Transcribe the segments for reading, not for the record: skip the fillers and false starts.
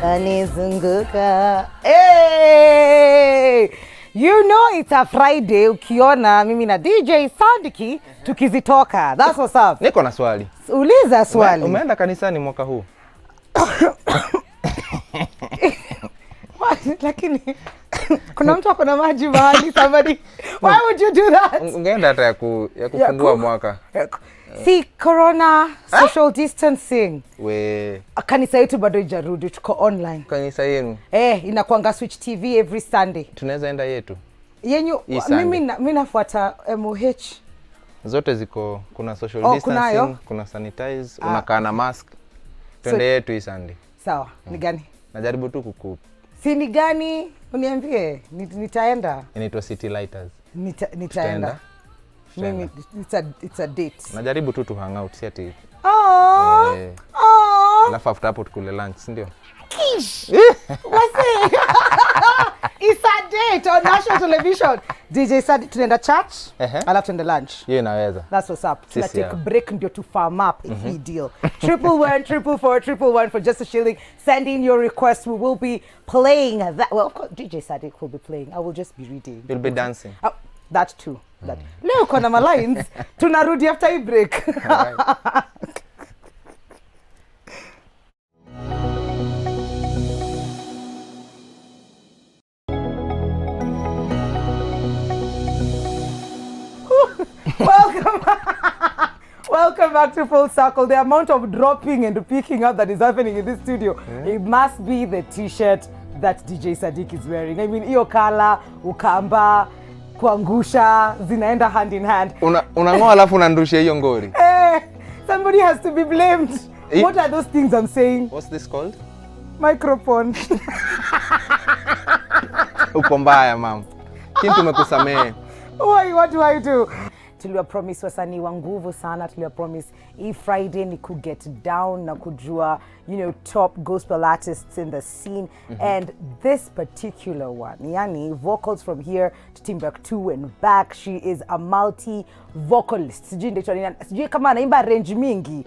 Anizunguka. Hey! You know it's a Friday ukiona mimi na DJ Sadiki tukizitoka. That's what's up. Niko na swali. Uliza swali. Umeenda kanisani mwaka huu? Lakini kuna mtu akona maji mahali somebody. Why would you do that? Ungeenda hata ya kufungua mwaka. See, corona, social distancing. We. Kanisa yetu bado ijarudi, tuko online. Kanisa yenu? Inakuanga Switch TV every Sunday. Tunaweza enda yetu? Yenyu, mimi nafuata MOH. Zote ziko, kuna social distancing, kuna sanitize, unakaa na mask. Twende yetu hii Sunday. Sawa, ni gani? Najaribu tu kuku. Si ni gani? Uniambie, nitaenda. Inaitwa City Lighters. Nitaenda. Mimi it's a date. Najaribu tu hang out si ati. Alafu after hapo tukule lunch, ndio? Kish. What's it? It's a date on national television. DJ said tunaenda church, alafu tunaenda lunch. Yeye inaweza. That's what's up. Tuna take break ndio to farm up if we deal. 111 444 111 for just a shilling. Send in your request. We will be playing that. Well, of course, DJ Sadiq will be playing. I will just be reading. You'll be dancing. That too. That. Leo kuna malines. Tunarudi after a break. Welcome back to Full Circle. The amount of dropping and picking up that is happening in this studio, it must be the t-shirt that DJ Sadiq is wearing. I mean, iyo kala, ukamba, kuangusha, zinaenda hand in hand. Unangoa alafu unandusha hiyo ngori. Somebody has to be blamed. What are those things I'm saying? What's this called? Microphone. Uko mbaya, mama. Kintu tumekusamea. What do I do? Tuliwa promise wasanii wa nguvu sana, tuliwa promise hii Friday ni ku get down na kujua, you know, top gospel artists in the scene. And this particular one, yani vocals from here to Timbuktu and back, she is a multi-vocalist. Sijui kama anaimba range mingi.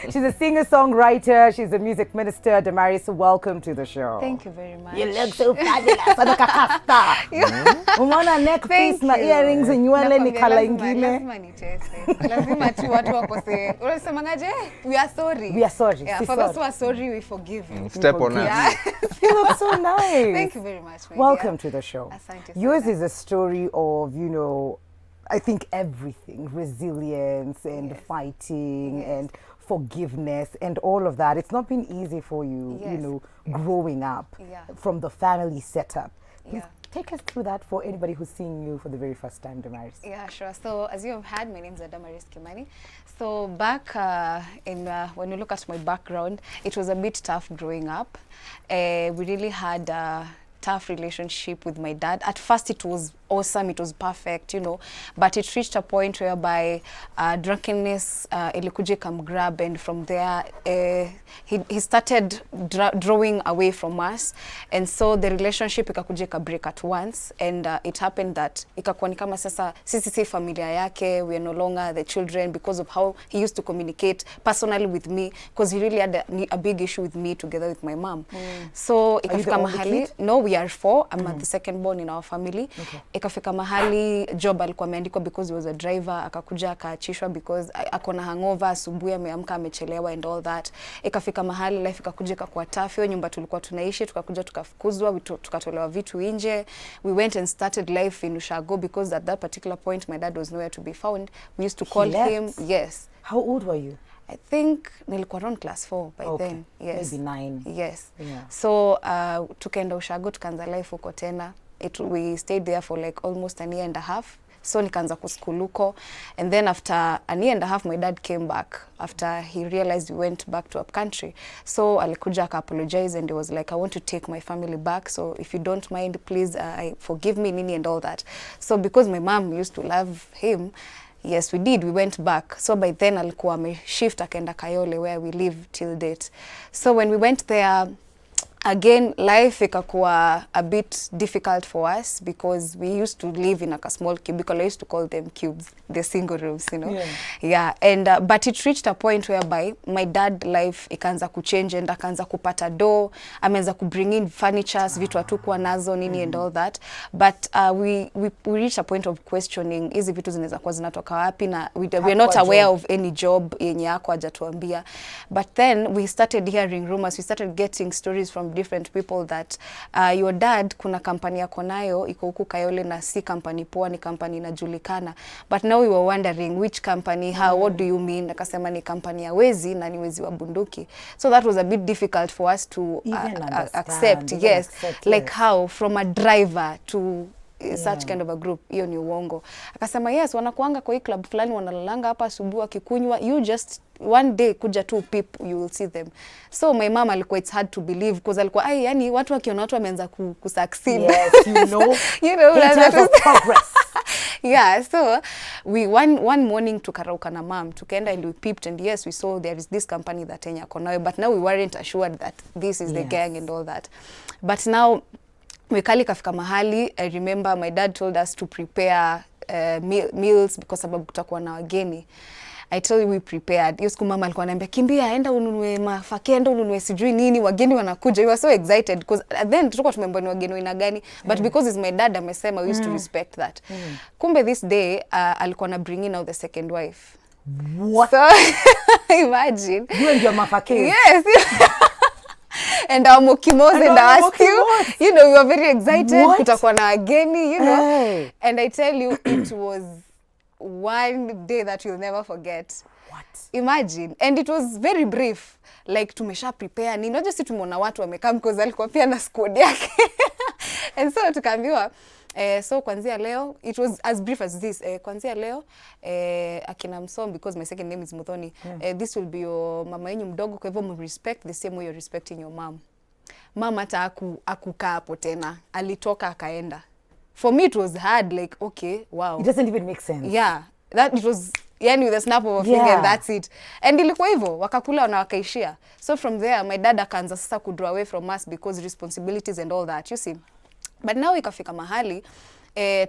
She's a singer-songwriter, she's a music minister. Damaris, welcome to the show. Thank you very much. You look so fabulous. Anakakasta. Umeona neck piece na earrings nywele ni kala ingine. Lazima nitese. Lazima tu watu wakose. Unasemangaje? We are sorry. We are sorry. Yeah, for those who are sorry, we forgive you. Step on us. Yeah. You look so nice. Thank you very much. Welcome to the show. Asante. Yours is a story of, you know, I think everything, resilience and fighting and forgiveness and all of that. It's not been easy for you, you know, growing up from the family setup. Please take us through that for anybody who's seeing you for the very first time, Damaris. Yeah, sure. So as you have heard, my name is Damaris Kimani. So back when you look at my background, it was a bit tough growing up. We really had a tough relationship with my dad. At first it was awesome, it was perfect, you know, but it reached a point whereby drunkenness ilikuja grab, and from there he started drawing away from us, and so the relationship ikakuja break at once, and it happened that ikakuwa ni kama sasa sisi familia yake, we are no longer the children because of how he used to communicate personally with me, because he really had a big issue with me together with my mom. So ikafika mahali, no, we are 4. I'm the second born in our family. Ikafika mahali job alikuwa ameandikwa because he was a driver, akakuja akaachishwa because akona hangover, asubuhi ameamka amechelewa and all that. Ikafika mahali life ikakuja kwa tough. Nyumba tulikuwa tunaishi tukakuja tukafukuzwa, tukatolewa vitu nje. We went and started life in Ushago because at that particular point my dad was nowhere to be found. We used to call him. Yes. How old were you? I think nilikuwa around class 4 by then. Yes. Maybe 9. Yes. Yeah. So tukaenda Ushago tukaanza life huko tena. We stayed there for like almost a year and a half. So nikaanza kuskulu huko, and then after a year and a half my dad came back after he realized we went back to up country. So alikuja apologize and he was like, I want to take my family back, so if you don't mind please forgive me nini and all that. So because my mom used to love him, yes, we did. We went back. So by then alikuwa ameshift akaenda Kayole where we live till date. So when we went there, again life ikakuwa a bit difficult for us because we used to live in a small cubicle. I used to call them cubes, the single rooms, you know. Yeah, and but it reached a point whereby my dad life ikaanza kuchange and akaanza kupata do, ameanza ku bring in furnitures, vitu hatukuwa nazo nini and all that, but we reached a point of questioning hizi vitu zinaweza kuwa zinatoka wapi, na we are not aware of any job yenye yako hajatuambia. But then we started hearing rumors, we started getting stories from different people that your dad kuna kampani yako nayo iko huku Kayole na si kampani poa, ni kampani inajulikana. But now we were wondering which company, how, what do you mean? Akasema ni kampani ya wezi na ni wezi wa bunduki. So that was a bit difficult for us to accept. Yes, like how from a driver to such kind of a group, hiyo ni uongo. Akasema yes, wanakuanga kwa hii club fulani wanalalanga hapa asubuhi wakikunywa, you just one day kuja tu peep, you will see them. So my mom alikuwa it's hard to believe because alikuwa yani watu wakiona watu wameanza kusucceed. Yes, you know. You know that is progress. Yeah, so we one morning tukarauka na mom, tukaenda and we peeped, and yes, we saw there is this company that Kenya konayo, but now we weren't assured that this is the gang and all that. But now Wekali kafika mahali, I remember my dad told us to prepare meals because sababu kutakuwa na wageni. I tell you we prepared. Hiyo siku mama alikuwa ananiambia kimbia enda ununue mafake, enda ununue sijui nini, wageni wanakuja. We were so excited because then tulikuwa tumemba ni wageni ina gani, but because it's my dad amesema, we used to respect that. Kumbe this day alikuwa na bring in out the second wife. What? So imagine. You and your mafake. Yes. And our mokimos and our stew, you know, we were very excited. Kutakuwa na wageni, you know. Hey. And I tell you, it was one day that you'll never forget. What? Imagine. And it was very brief. Like tumesha prepare nini, not just tumeona watu wamekaa because alikuwa pia na squad yake. And so tukaambiwa so kwanzia leo, it was as brief as this, kwanzia leo akina Msom, because my second name is Muthoni, this will be your mama yenyu mdogo, kwa hivyo respect the same way you're respecting your mom. Mama hata akukaa hapo tena, alitoka akaenda. For me it was hard, like okay, wow. It doesn't even make sense. Yeah, that it was yani with a snap of a finger and that's it. And ilikuwa hivyo, wakakula na wakaishia. So from there my dad akaanza sasa ku draw away from us because responsibilities and all that, you see. But now ikafika mahali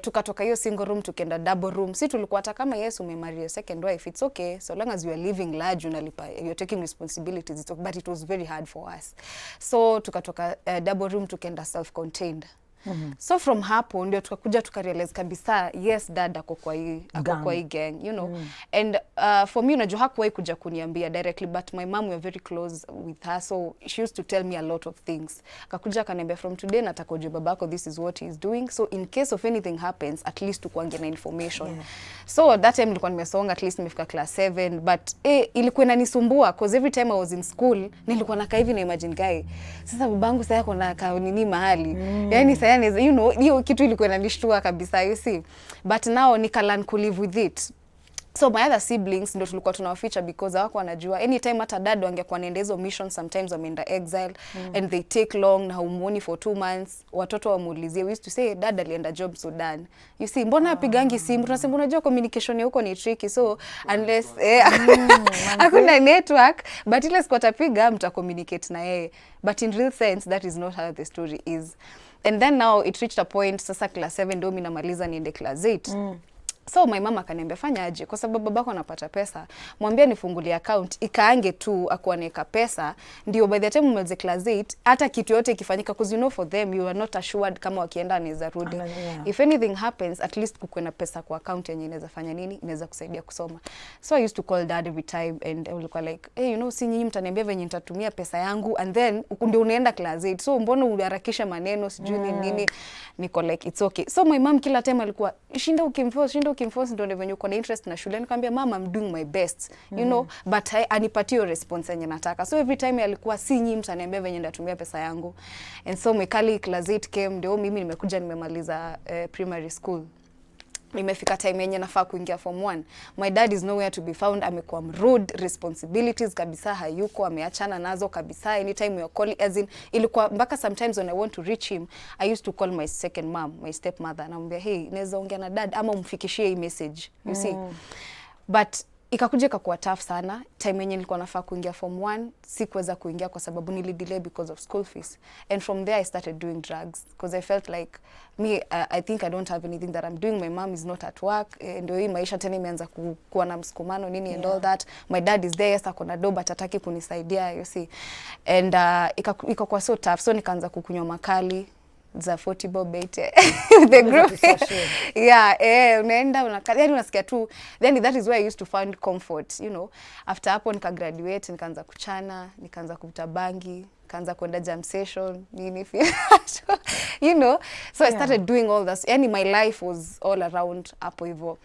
tukatoka hiyo single room tukenda double room. Si tulikuwa hata kama yes umemarry a second wife, it's okay so long as you are living large, unalipa, you're taking responsibilities, it's okay. But it was very hard for us. So tukatoka double room tukenda self contained. So from hapo ndio tukakuja tukarealize kabisa yes dad ako kwa hii gang, you know. And for me unajua hakuwahi kuja kuniambia directly, but my mom, we are very close with her, so she used to tell me a lot of things. Akakuja akaniambia from today nataka ujue babako this is what he is doing, so in case of anything happens at least tukuange na information. So at that time nilikuwa nimesonga, at least nimefika class 7, but ilikuwa inanisumbua because every time I was in school nilikuwa nakaa hivi na imagine guy, sasa babangu sasa kuna kao nini mahali, yani sasa you know, hiyo kitu ilikuwa inanishtua kabisa, you see. But now nikalan ku live with it. So my other siblings ndio tulikuwa tunawaficha because hawako wanajua. Anytime hata dad wangekuwa naenda hizo mission, sometimes wameenda exile and they take long na humuoni for 2 months. Watoto wamuulizie, we used to say dad alienda job Sudan. You see, mbona apigangi simu? Tunasema unajua communication huko ni tricky, so unless hakuna network, but ile siku atapiga mta communicate na yeye. But in real sense that is not how the story is. And then now it reached a point, sasa class 7 ndio mimi namaliza niende class 8. So my mama akaniambia fanya aje, kwa sababu babako anapata pesa, mwambie nifungulie account ikaange tu akuaneka pesa, ndio by the time umalize class 8 hata kitu yote ikifanyika, because you know for them you are not assured kama wakienda anaweza rudi. If anything happens at least kukuwe na pesa kwa account yenye inaweza fanya nini, inaweza kusaidia kusoma. So I used to call dad every time and I was like, hey, you know, si nyinyi mtaniambia venye nitatumia pesa yangu and then ndio unaenda class 8, so mbona uharakisha maneno sijui nini. Niko like it's okay. So my mom kila time alikuwa shinda ukimforce ndio venye uko na interest na shule. Nikamwambia mama, I'm doing my best, you know, but anipatie response yenye nataka. So every time alikuwa si nyinyi mtaniambia venye ndatumia pesa yangu. And so mekali class 8 came, ndio mimi nimekuja nimemaliza primary school. Nimefika time yenye nafaa kuingia form 1. My dad is nowhere to be found, amekuwa rude, responsibilities kabisa hayuko, ameachana nazo kabisa. Anytime you're calling, as in ilikuwa mpaka sometimes when I want to reach him, I used to call my second mom, my stepmother, namwambia hey, naweza ongea na dad ama umfikishie hii message, you see. But ikakuja ikakuwa tough sana. Time yenye nilikuwa nafaa kuingia form 1 sikuweza kuingia kwa sababu nilidelay because of school fees, and from there I started doing drugs because I felt like I think I don't have anything that I'm doing. My mom is not at work, ndio hii maisha tena imeanza kuwa na msukumano nini and all that. My dad is there, yes akona do but hataki kunisaidia, you see, and ikakuwa so tough, so nikaanza kukunywa makali za 40 bob 80 the group. Yeah, unaenda yani unasikia tu, then that is where I used to find comfort, you know. After hapo nika graduate, nikaanza kuchana, nikaanza kuvuta bangi, nikaanza kwenda jam session nini you know, so I started doing all this, yani my life was all around hapo hivyo.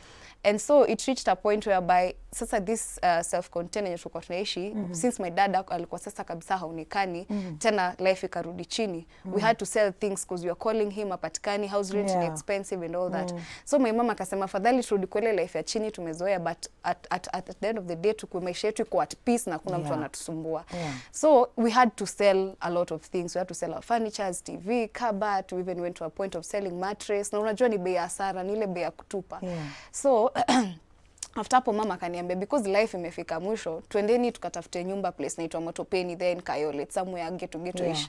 And so it reached a point whereby sasa this self-contained yenye tulikuwa tunaishi, since my dad alikuwa sasa kabisa haonekani, tena life ikarudi chini. We had to sell things because we were calling him apatikani, house rent is expensive and all that. So my mama akasema afadhali turudi kwa ile life ya chini tumezoea, but at the end of the day tukue maisha yetu iko at peace na kuna mtu anatusumbua. So we had to sell a lot of things. We had to sell our furniture, TV, cupboard, we even went to a point of selling mattress. Na unajua ni bei ya hasara, ni ile bei ya kutupa. So after hapo mama akaniambia because life imefika mwisho, twendeni tukatafute nyumba place inaitwa Motopeni there in Kayole, somewhere ghetto-ish.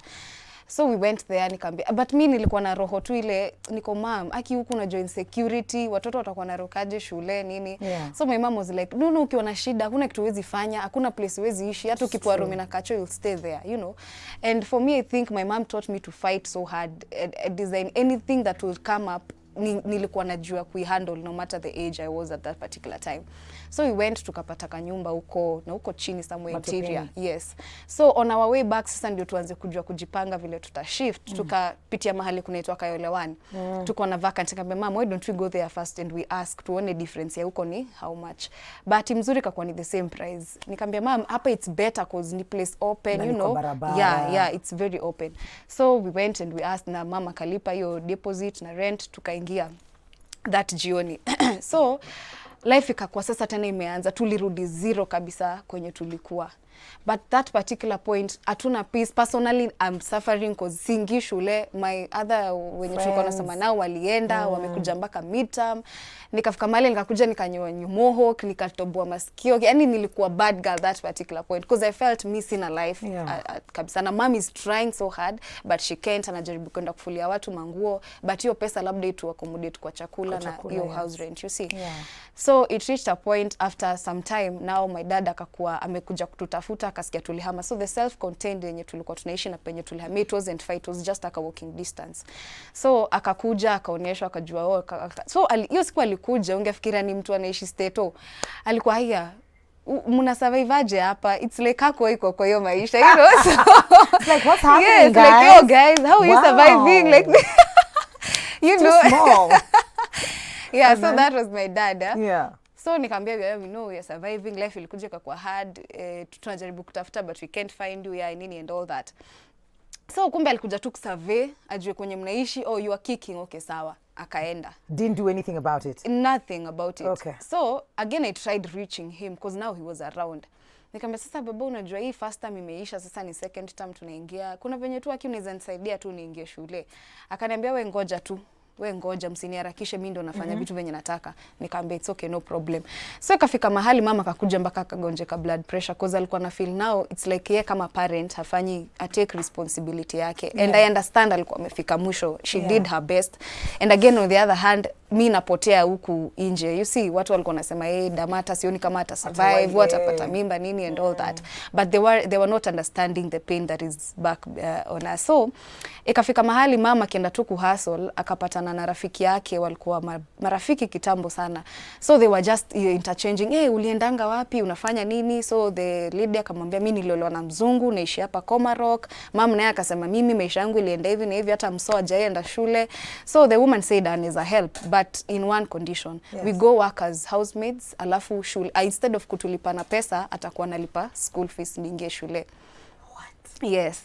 So we went there, nikamwambia, but mimi nilikuwa na roho tu ile, niko mom, aki huku na join security, watoto watakuwa na rokaje shule nini. So my mom was like, no, ukiwa na shida, hakuna kitu huwezi fanya, hakuna place huwezi ishi, hata ukipoa room na kacho you'll stay there, you know. And for me I think my mom taught me to fight so hard, design anything that will come up. Nilikuwa najua kuihandle no matter the age I was at that particular time. So we went tukapata kanyumba huko na huko chini somewhere interior. Yes. So on our way back sasa ndio tuanze kujua kujipanga vile tutashift. Tukapitia mahali kunaitwa Kayole 1. Tuko na vacant, nikamwambia mama, why don't we go there first and we ask tuone difference ya huko ni how much. But mzuri kakuwa ni the same price. Nikamwambia mama, hapa it's better cause ni place open, you know. Yeah, it's very open. So we went and we asked, na mama kalipa hiyo deposit na rent, tukaingia that jioni. So life ikakuwa sasa tena imeanza, tulirudi zero kabisa kwenye tulikuwa. But that particular point hatuna peace. Personally I'm suffering cause singi shule, my other wenye tulikuwa nasema nao walienda, wamekuja mpaka midterm. Nikafika mahali nikakuja nikanyoa nyumoho, nikatoboa masikio. Yani nilikuwa bad girl that particular point because I felt missing a life kabisa. Na mom is trying so hard but she can't, anajaribu kwenda kufulia watu manguo, but hiyo pesa labda itu accommodate kwa chakula na hiyo house rent, you see. So it reached a point after some time, now my dad akakuwa amekuja kututafuta, akasikia tulihama. So the self-contained yenye tulikuwa tunaishi na penye tulihama, it wasn't fight, it was just like a walking distance. So akakuja, akaonyeshwa, akajua so hiyo siku alikuja ungefikiria ni mtu anaishi Stato. Alikuwa haya, muna survive aje hapa? It's like hako iko kwa hiyo maisha, you know. So it's like what's happening, yes, guys? Like, yo guys, how are you surviving like this? You too know. Small. Yeah, so that was my dad. Yeah. So nikamwambia, we know we are surviving, life ilikuja kwa hard, tunajaribu kutafuta but we can't find you, yeah, nini and all that. So kumbe alikuja tu kusurvey, ajue kwenye mnaishi, oh you are kicking, okay sawa, akaenda. Didn't do anything about it? Nothing about it. Okay. So again I tried reaching him because now he was around. Nikamwambia sasa baba, unajua hii first term imeisha, sasa ni second term tunaingia. Kuna venye tu unaweza nisaidia tu niingie shule. Akaniambia we ngoja tu. We ngoja, msiniharakishe, mimi ndo nafanya vitu venye nataka. Nikamwambia it's okay, no problem. So ikafika mahali mama akakuja mpaka akagonjeka blood pressure cause alikuwa na feel now it's like yeye kama parent hafanyi take responsibility yake. And I understand alikuwa amefika mwisho. She did her best. And again on the other hand, mimi napotea huku nje. You see, watu walikuwa nasema Damata sioni kama ata survive, watapata mimba nini and all that. But they were not understanding the pain that is back on us. So ikafika mahali mama kienda tu kuhustle, akapatana na rafiki yake, walikuwa marafiki kitambo sana. So they were just interchanging, uliendanga wapi, unafanya nini? So the lady akamwambia mimi niliolewa na mzungu, naishi hapa Komarok. Mama naye akasema mimi maisha yangu ilienda hivi na hivi, hata msoa hajaenda shule. So the woman said anaweza help but in one condition. We go work as housemaids, alafu shule, instead of kutulipana pesa atakuwa nalipa school fees niingie shule. What? Yes.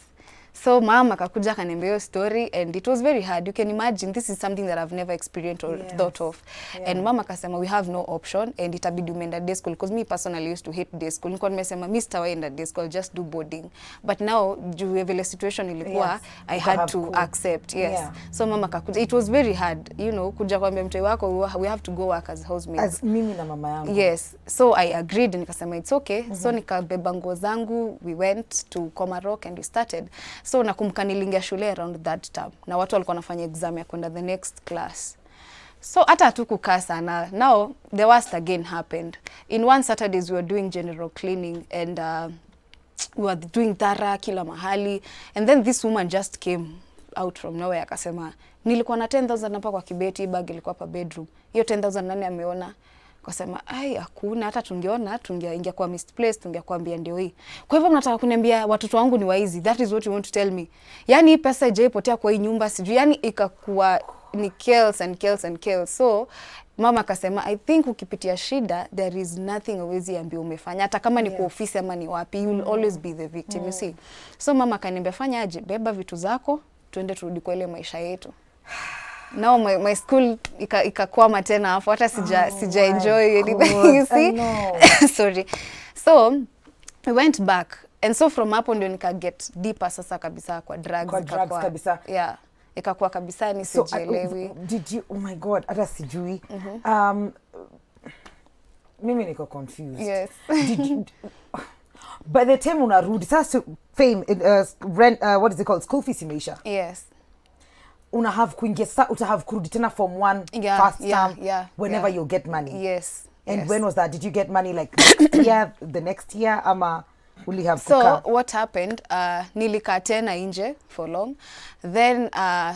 So mama akakuja akaniambia hiyo story and it was very hard. You can imagine this is something that I've never experienced or thought of. And mama akasema we have no option and itabidi umeenda day school because me personally used to hate day school. Nilikuwa nimesema mimi sitawaenda day school, just do boarding. But now juu vile situation ilikuwa I had to accept. So mama akakuja. It was very hard, you know, kuja kwambia mtoi wako we have to go work as housemates. As mimi na mama yangu. So I agreed nikasema it's okay. So nikabeba nguo zangu, we went to Komarok and we started. So nakumbuka nilingia shule around that term na watu walikuwa wanafanya exam ya kwenda the next class. So hata hatukukaa sana. Now the worst again happened. In one Saturdays we were doing general cleaning and we were doing thara kila mahali and then this woman just came out from nowhere akasema nilikuwa na 10,000 hapa kwa kibeti, bag ilikuwa hapa bedroom. Hiyo 10,000 nani ameona? Akasema ai hakuna, hata tungeona tungeingia kwa misplaced, tungekuambia ndio hii. Kwa hivyo mnataka kuniambia watoto wangu ni waizi? That is what you want to tell me? Yani hii pesa haijapotea kwa hii nyumba sijui, yani ikakuwa ni chaos and chaos and chaos. So mama akasema I think ukipitia shida there is nothing uwezi ambia umefanya, hata kama ni kwa ofisi ama ni wapi, you will always be the victim, you see. So mama akaniambia fanya aje, beba vitu zako tuende turudi kwa ile maisha yetu. Now my school ikakwama tena hapo, hata sija enjoy anything, you see. Sorry. So we went back and so from hapo ndio nika get deeper sasa kabisa kwa drugs. Kwa drugs kabisa. Ikakuwa kabisa ni sijielewi. Did you, oh my god, hata sijui. Mimi niko confused. Did you, by the time unarudi sasa fame rent, what is it called, school fees imeisha. Una have kuingia uta have kurudi tena form 1 first term whenever you get money. And when was that? Did you get money like next year, the next year ama uli have so what happened, nilikaa tena nje for long. Then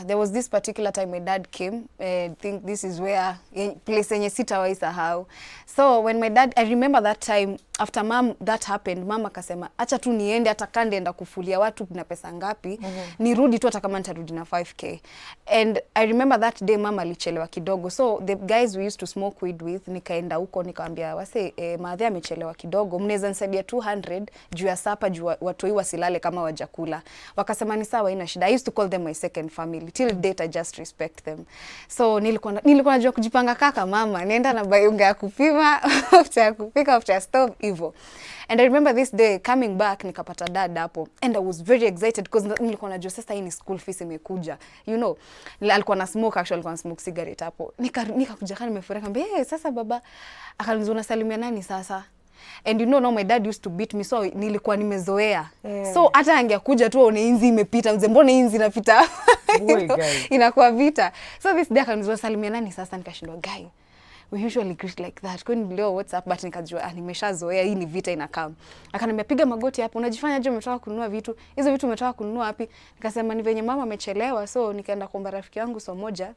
there was this particular time my dad came. I think this is where place yenye sitawahi sahau. So when my dad, I remember that time after that happened, mama akasema acha tu niende, hata kande enda kufulia watu na pesa ngapi, nirudi tu hata kama nitarudi na 5k. And I remember that day mama alichelewa kidogo. So the guys we used to smoke weed with, nikaenda huko nikamwambia wase maadhi amechelewa kidogo, mnaweza nisaidia 200 juu ya sapa juu watoi wasilale kama wajakula. Wakasema ni sawa, ina shida. I used to call them my second family. Till date I just respect them. So nilikuwa najua kujipanga kaka mama, nenda na bayunga ya kupima, after ya kupika, after ya stove hivyo. And I remember this day coming back nikapata dad hapo and I was very excited because nilikuwa najua sasa hii ni school fees imekuja. You know, alikuwa na smoke, actually alikuwa na smoke cigarette hapo. Nikakuja kana nimefurahi, nikamwambia sasa baba, akaniuliza unasalimia nani sasa? And you know now my dad used to beat me, so nilikuwa nimezoea. So hata angekuja tu one inzi imepita, mzee mbona inzi inapita? Inakuwa vita. So this day akaniuliza salimia nani sasa, nikashindwa guy. We usually greet like that. Kwa nilio WhatsApp but nikajua nimeshazoea, hii ni vita inakam. Akaniambia piga magoti hapo, unajifanya je umetoka kununua vitu? Hizo vitu umetoka kununua wapi? Nikasema ni venye mama amechelewa, so nikaenda kuomba rafiki yangu so moja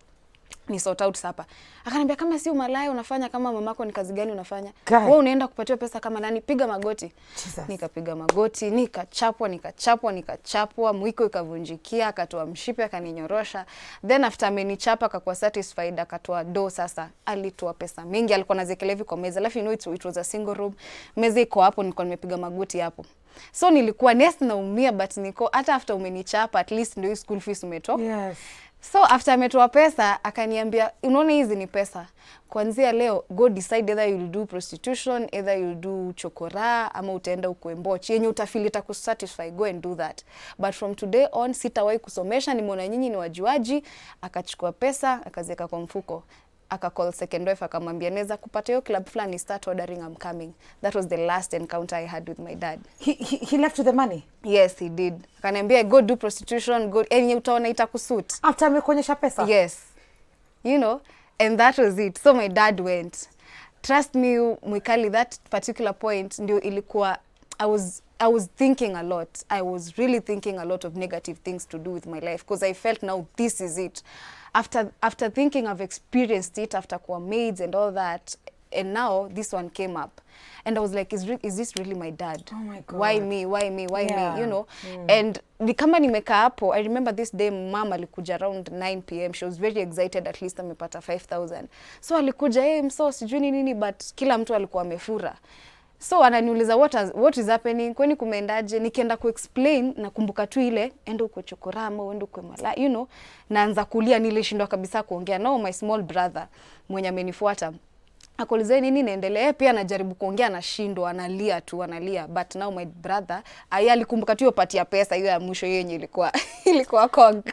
ni sort out sapa. Akaniambia kama si umalaya unafanya kama mamako, ni kazi gani unafanya? Wewe unaenda kupatiwa pesa kama nani? Piga magoti. Nikapiga magoti, nikachapwa, mwiko ikavunjikia, akatoa mshipe akaninyorosha. Then after amenichapa akakuwa satisfied, akatoa do sasa. Alitoa pesa mingi, alikuwa anazikelea hivi kwa meza. Alafu you know it was a single room. Meza iko hapo, nilikuwa nimepiga magoti hapo. So nilikuwa naumia but niko hata after umenichapa at least ndio school fees umetoa. So after ametoa pesa akaniambia unaona hizi ni pesa, kuanzia leo go decide either you'll do prostitution, either you'll do chokora ama utaenda ukuembochi yenye utafeel itakusatisfy, go and do that, but from today on sitawahi kusomesha, nimeona nyinyi ni wajuaji. Akachukua pesa akaziweka kwa mfuko, akacall second wife akamwambia naweza kupata hiyo club fulani, start ordering, I'm coming. That was the last encounter I had with my dad. He left with the money? Yes, he did. Akaniambia go do prostitution, go any utaona itakusuit. After amekuonyesha pesa? Yes. You know, and that was it. So my dad went. Trust me, Mwikali, that particular point ndio ilikuwa I was thinking a lot. I was really thinking a lot of negative things to do with my life because I felt now this is it. After thinking I've experienced it, after kuwa maids and all that, and now this one came up. And I was like, is this really my dad? Oh my God. Why me? Me? You know? And kama nimekaa hapo, I remember this day mama alikuja around 9 p.m. She was very excited, at least amepata 5,000. So alikuja, mso sijui nini, but kila mtu alikuwa amefura. So ananiuliza what is happening, kwani kumeendaje? Nikienda ku-explain nakumbuka tu ile enda uko chokorama, enda uko mala, you know, naanza kulia, nilishindwa kabisa kuongea. No, my small brother mwenye amenifuata akauliza nini naendelea, pia anajaribu kuongea anashindwa, analia tu analia. But now my brother alikumbuka tu hiyo pati ya pesa hiyo ya mwisho yenye ilikuwa kong.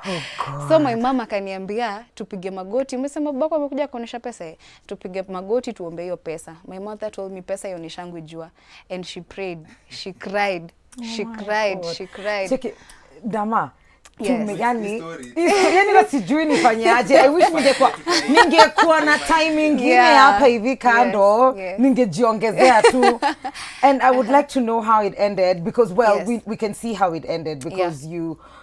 So my mama akaniambia tupige magoti. Umesema babako amekuja kuonesha pesa, tupige magoti tuombe hiyo pesa. My mother told me pesa ioneshangwe jua, and she prayed, she cried, she cried. Check it, Dama. Yes. Yani sijui nifanyaje. I wish ningekuwa na timing ingine hapa hivi kando, ningejiongezea tu. And I would like to know how it ended, because we can see how it ended, because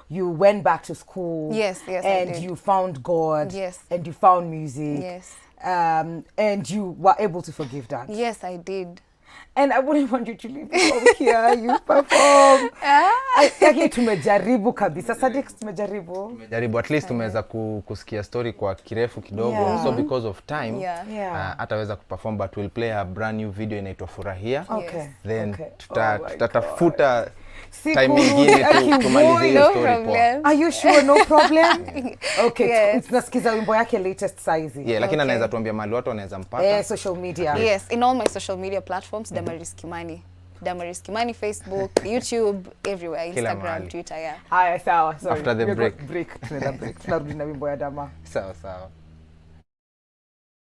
you went back to school. Yes, and you found God. Yes. And you found music. Yes. And you were able to forgive that. Yes, I did. And I wouldn't want you to leave me here. You perform. Lakini tumejaribu kabisa. Sadiq, tumejaribu. At least tumeweza kusikia story kwa kirefu kidogo. So because of time, hataweza kuperform, but we'll play a brand new video inaitwa Furahia. Okay. Then tutatafuta time nyingine tumalizie hiyo story poa. Are you sure? No problem? Okay, tunasikiza wimbo yake latest size. Yeah, lakini anaweza tuambia mahali watu wanaweza mpata. Social media. Yes, in all my social media platforms, Damaris Kimani. Damaris Kimani, Facebook, YouTube, everywhere, Instagram, Twitter, Haya, sawa. Sorry. After the break. Tunarudi na wimbo ya Dama. Sawa.